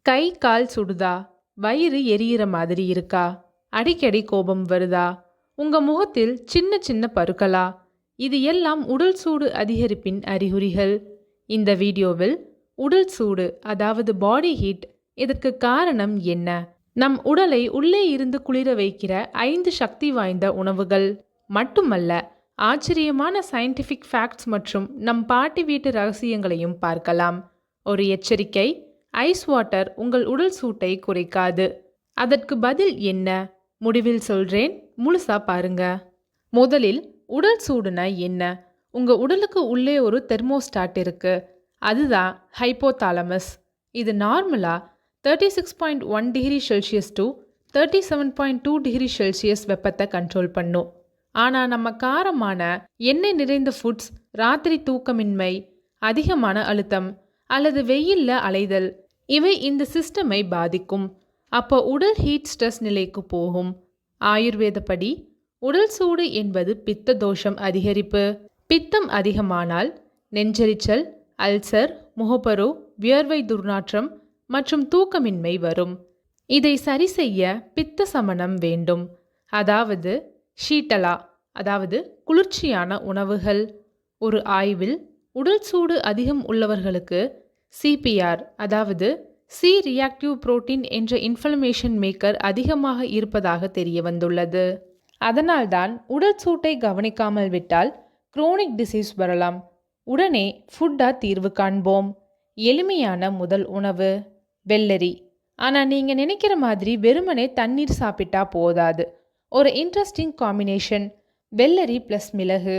கை கால் சுடுதா? வயிறு எரியிற மாதிரி இருக்கா? அடிக்கடி கோபம் வருதா? உங்க முகத்தில் சின்ன சின்ன பருக்களா? இது எல்லாம் உடல் சூடு அதிகரிப்பின் அறிகுறிகள். இந்த வீடியோவில் உடல் சூடு, அதாவது பாடி ஹீட், இதற்கு காரணம் என்ன? நம் உடலை உள்ளே இருந்து குளிர வைக்கிற 5 சக்தி வாய்ந்த உணவுகள் மட்டுமல்ல, ஆச்சரியமான சயின்டிஃபிக் ஃபேக்ட்ஸ் மற்றும் நம் பாட்டி வீட்டு ரகசியங்களையும் பார்க்கலாம். ஒரு எச்சரிக்கை: ஐஸ் வாட்டர் உங்கள் உடல் சூட்டை குறைக்காது. அதற்கு பதில் என்ன? முடிவில் சொல்றேன், முழுசா பாருங்க. முதலில், உடல் சூடுனா என்ன? உங்க உடலுக்கு உள்ளே ஒரு தெர்மோஸ்டாட் இருக்கு. அதுதான் ஹைப்போதாலமஸ். இது நார்மலா 36.1 degree Celsius to 37.2 degree Celsius வெப்பத்தை கண்ட்ரோல் பண்ணும். ஆனால் நம்ம காரமான எண்ணெய் நிறைந்த ஃபுட்ஸ், ராத்திரி தூக்கமின்மை, அதிகமான அழுத்தம் அல்லது வெயில்ல அலைதல், இவை இந்த சிஸ்டமை பாதிக்கும். அப்போ உடல் ஹீட் ஸ்ட்ரெஸ் நிலைக்கு போகும். ஆயுர்வேதப்படி உடல் சூடு என்பது பித்த தோஷம் அதிகரிப்பு. பித்தம் அதிகமானால் நெஞ்செரிச்சல், அல்சர், முகப்பரு, வியர்வை துர்நாற்றம் மற்றும் தூக்கமின்மை வரும். இதை சரி செய்ய பித்த சமனம் வேண்டும். அதாவது ஷீட்டலா, அதாவது குளிர்ச்சியான உணவுகள். ஒரு ஆய்வில் உடல் சூடு அதிகம் உள்ளவர்களுக்கு சிபிஆர், அதாவது சி ரியாக்டிவ் புரோட்டீன் என்ற இன்ஃப்ளமேஷன் மேக்கர் அதிகமாக இருப்பதாக தெரிய வந்துள்ளது. அதனால்தான் உடல் சூட்டை கவனிக்காமல் விட்டால் குரோனிக் டிசீஸ் வரலாம். உடனே ஃபுட்டா தீர்வு காண்போம். எளிமையான முதல் உணவு வெள்ளரி. ஆனால் நீங்கள் நினைக்கிற மாதிரி வெறுமனே தண்ணீர் சாப்பிட்டா போதாது. ஒரு இன்ட்ரெஸ்டிங் காம்பினேஷன்: வெள்ளரி ப்ளஸ் மிளகு.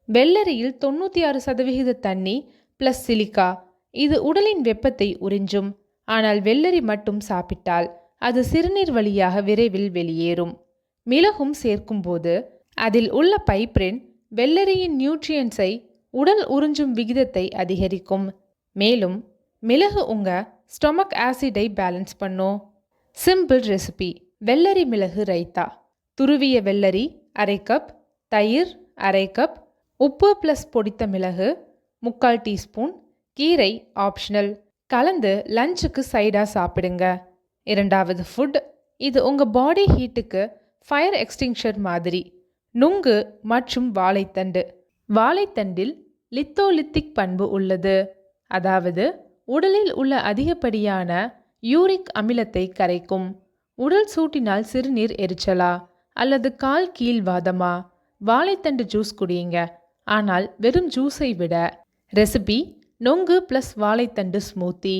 வெள்ளரியில் 96% தண்ணி ப்ளஸ் சிலிக்கா. இது உடலின் வெப்பத்தை உறிஞ்சும். ஆனால் வெள்ளரி மட்டும் சாப்பிட்டால் அது சிறுநீர் வழியாக விரைவில் வெளியேறும். மிளகும் சேர்க்கும்போது அதில் உள்ள பைப்ரின் வெள்ளரியின் நியூட்ரியன்ஸை, உடல் உறிஞ்சும் விகிதத்தை அதிகரிக்கும். மேலும் மிளகு உங்க ஸ்டொமக் ஆசிடை பேலன்ஸ் பண்ணும். சிம்பிள் ரெசிபி: வெள்ளரி மிளகு ரைத்தா. துருவிய வெள்ளரி அரை கப், தயிர் அரை கப், உப்பு ப்ளஸ் பொடித்த மிளகு 3/4 டீஸ்பூன், கீரை ஆப்ஷனல். கலந்து லஞ்சுக்கு சைடாக சாப்பிடுங்க. இரண்டாவது ஃபுட், இது உங்கள் பாடி ஹீட்டுக்கு ஃபயர் எக்ஸ்டிங்ஷர் மாதிரி: நுங்கு மற்றும் வாழைத்தண்டு. வாழைத்தண்டில் லித்தோலித்திக் பண்பு உள்ளது. அதாவது உடலில் உள்ள அதிகப்படியான யூரிக் அமிலத்தை கரைக்கும். உடல் சூட்டினால் சிறுநீர் எரிச்சலா அல்லது கால் கீழ்வாதமா? வாழைத்தண்டு ஜூஸ் குடியுங்க. ஆனால் வெறும் ஜூஸை விட. ரெசிபி: நுங்கு ப்ளஸ் வாழைத்தண்டு ஸ்மூத்தி.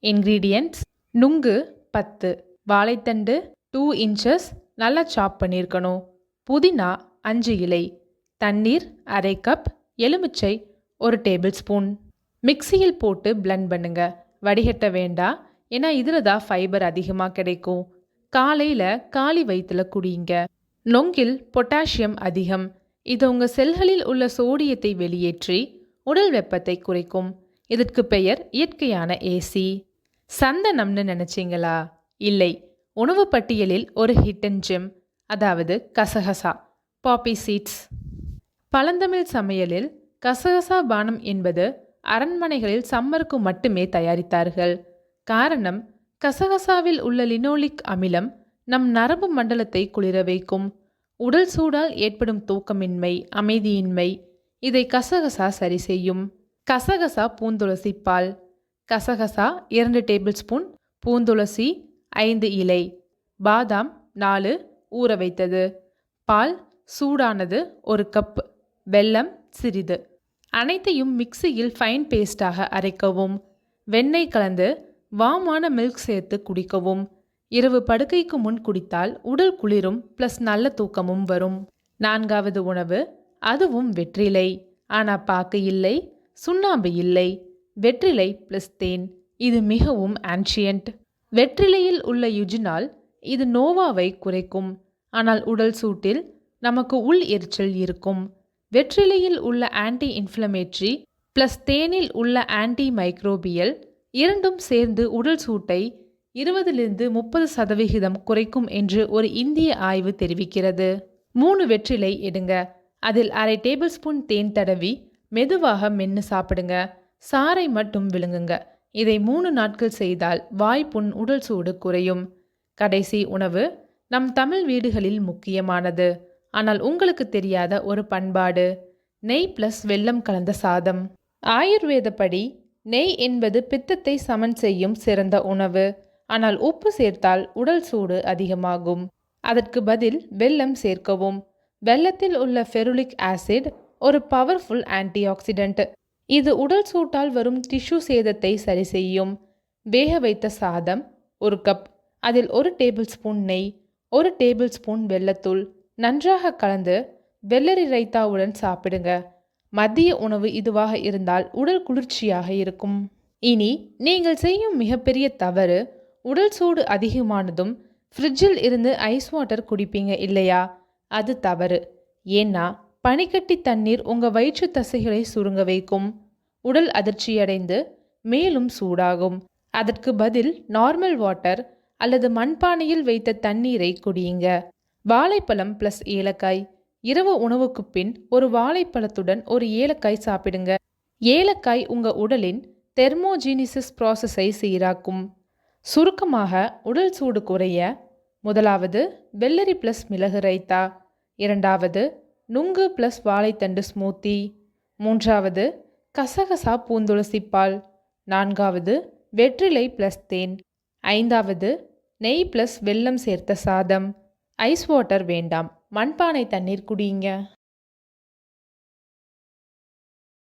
இன்க்ரீடியன்ட்ஸ்: நுங்கு 10, வாழைத்தண்டு 2 இன்ச்சஸ் நல்லா சாப் பண்ணியிருக்கணும், புதினா 5 இலை, தண்ணீர் அரை கப், எலுமிச்சை 1 டேபிள் ஸ்பூன். மிக்சியில் போட்டு பிளெண்ட் பண்ணுங்க. வடிகட்ட வேண்டாம், ஏன்னா இதில் தான் ஃபைபர் அதிகமாக கிடைக்கும். காலையில் காலி வயிற்றுல குடியுங்க. நொங்கில் பொட்டாசியம் அதிகம். இது உங்கள் செல்களில் உள்ள சோடியத்தை வெளியேற்றி உடல் வெப்பத்தை குறைக்கும். இதற்கு பெயர் இயற்கையான ஏசி. சந்தனம்னு நினைச்சிங்களா? இல்லை, உணவு பட்டியலில் ஒரு ஹிட்டன் ஜெம், அதாவது கசகசா, பாப்பி சீட்ஸ். பழந்தமிழ் சமையலில் கசகசா பானம் என்பது அரண்மனைகளில் சம்மருக்கு மட்டுமே தயாரித்தார்கள். காரணம், கசகசாவில் உள்ள லினோலிக் அமிலம் நம் நரம்பு மண்டலத்தை குளிர வைக்கும். உடல் சூடால் ஏற்படும் தூக்கமின்மை, அமைதியின்மை, இதை கசகசா சரி செய்யும். கசகசா பூந்துளசி பால். கசகசா 2 டேபிள் ஸ்பூன், பூந்துளசி 5 இலை, பாதாம் 4 ஊற வைத்தது, பால் சூடானது 1 கப், வெல்லம் சிறிது. அனைத்தையும் மிக்சியில் ஃபைன் பேஸ்டாக அரைக்கவும். வெண்ணெய் கலந்து வாமான மில்க் சேர்த்து குடிக்கவும். இரவு படுக்கைக்கு முன் குடித்தால் உடல் குளிரும் ப்ளஸ் நல்ல தூக்கமும் வரும். நான்காவது உணவு, அதுவும் வெற்றிலை. ஆனால் பாக்கு இல்லை, சுண்ணாம்பு இல்லை, வெற்றிலை ப்ளஸ் தேன். இது மிகவும் ஆன்ஷியன்ட். வெற்றிலையில் உள்ள யுஜினால் இது நோவாவை குறைக்கும். ஆனால் உடல் சூட்டில் நமக்கு உள் எரிச்சல் இருக்கும். வெற்றிலையில் உள்ள ஆன்டி இன்ஃப்ளமேட்டரி ப்ளஸ் தேனில் உள்ள ஆன்டி மைக்ரோபியல் இரண்டும் சேர்ந்து உடல் சூட்டை 20-30% குறைக்கும் என்று ஒரு இந்திய ஆய்வு தெரிவிக்கிறது. 3 வெற்றிலை எடுங்க. அதில் அரை டேபிள் ஸ்பூன் தேன் தடவி மெதுவாக மென்று சாப்பிடுங்க. சாறை மட்டும் விழுங்குங்க. இதை 3 நாட்கள் செய்தால் வாய்ப்புண் உடல் சூடு குறையும். கடைசி உணவு நம் தமிழ் வீடுகளில் முக்கியமானது, ஆனால் உங்களுக்கு தெரியாத ஒரு பண்பாடு: நெய் பிளஸ் வெல்லம் கலந்த சாதம். ஆயுர்வேதப்படி நெய் என்பது பித்தத்தை சமன் செய்யும் சிறந்த உணவு. ஆனால் உப்பு சேர்த்தால் உடல் சூடு அதிகமாகும். அதற்கு பதில் வெல்லம் சேர்க்கவும். வெல்லத்தில் உள்ள ஃபெருலிக் ஆசிட் ஒரு பவர்ஃபுல் ஆன்டிஆக்சிடென்ட். இது உடல் சூட்டால் வரும் டிஷ்யூ சேதத்தை சரி செய்யும். வேக வைத்த சாதம் 1 கப், அதில் 1 டேபிள் ஸ்பூன் நெய், 1 டேபிள் ஸ்பூன் வெல்லத்தூள் நன்றாக கலந்து வெள்ளரி ரைத்தாவுடன் சாப்பிடுங்க. மதிய உணவு இதுவாக இருந்தால் உடல் குளிர்ச்சியாக இருக்கும். இனி நீங்கள் செய்யும் மிகப்பெரிய தவறு: உடல் சூடு அதிகமானதும் ஃப்ரிட்ஜில் இருந்து ஐஸ் வாட்டர் குடிப்பீங்க இல்லையா? அது தவறு. ஏன்னா பனிக்கட்டி தண்ணீர் உங்கள் வயிற்று தசைகளை சுருங்க வைக்கும், உடல் அதிர்ச்சியடைந்து மேலும் சூடாகும். அதற்கு பதில் நார்மல் வாட்டர் அல்லது மண்பானையில் வைத்த தண்ணீரை குடியுங்க. வாழைப்பழம் பிளஸ் ஏலக்காய். இரவு உணவுக்கு பின் ஒரு வாழைப்பழத்துடன் ஒரு ஏலக்காய் சாப்பிடுங்க. ஏலக்காய் உங்கள் உடலின் தெர்மோஜீனிசிஸ் ப்ராசஸை சீராக்கும். சுருக்கமாக உடல் சூடு குறைய: முதலாவது வெள்ளரி பிளஸ் மிளகு ரைத்தா, இரண்டாவது நுங்கு பிளஸ் வாழைத்தண்டு ஸ்மூத்தி, மூன்றாவது கசகசா பூந்துளசி பால், நான்காவது வெற்றிலை பிளஸ் தேன், ஐந்தாவது நெய் பிளஸ் வெல்லம் சேர்த்த சாதம். ஐஸ் வாட்டர் வேண்டாம், மண்பானை தண்ணீர் குடியுங்க.